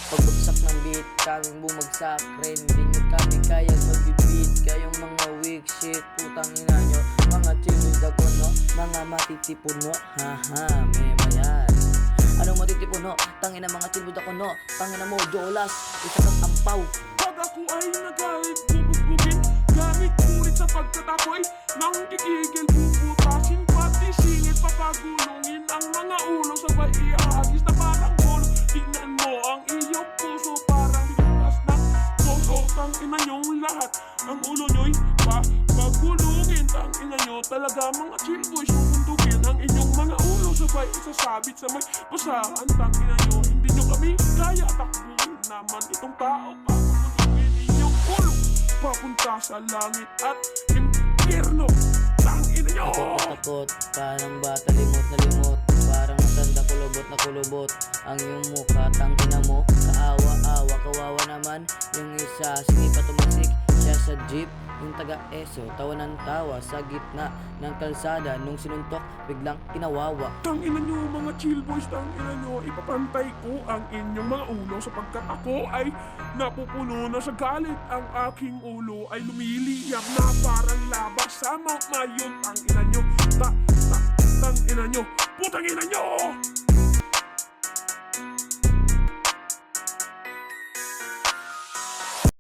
Pagbagsak ng beat, kaming bumagsak rin. Di nyo kami kayang mag-beat. Kayong mga weak shit, putang ina nyo. Mga chibos ako no, mga matitipuno. Haha, memayan. Anong matitipuno? Tangina mga chibos ako no. Tangina mo, Jolas, isa kang ampaw. Pag ako ay nagalit, bubugbugin gamit ulit sa pagkatakoy nang kikigil, puputasin pati singit, papagulungin ang mga ulo sabay iahagis na parang bolo. Tignan mo ang iyong puso parang binutas ng boso. Tangina nyong lahat, ang ulo nyo'y papagulungin. Tangina nyo talaga mga chill boys, sumuntukin ang inyong mga ulo sabay isasabit sa may basahan. Tangina nyo, hindi nyo kami kaya takbuhin naman itong tao. Papagulungin inyong ulo papunta sa langit at impyerno. Tangina nyo! Takot na takot, parang bata limot na limot. Parang matanda kulubot na kulubot. Ang iyong mukha, tangina mo, kaawa-awa, kawawa naman. Yung isa, sige pa tumasik siya sa jeep. Yung taga-eso, tawa ng tawa sa gitna ng kalsada. Nung sinuntok, biglang kinawawa. Tangina nyo mga chill boys, tangina nyo, ipapantay ko ang inyong mga ulo sapagkat ako ay napupuno na sa galit. Ang aking ulo ay lumiliyab na parang labas sa Mount Mayon. Tangina nyo, tangina nyo, putang ina nyo!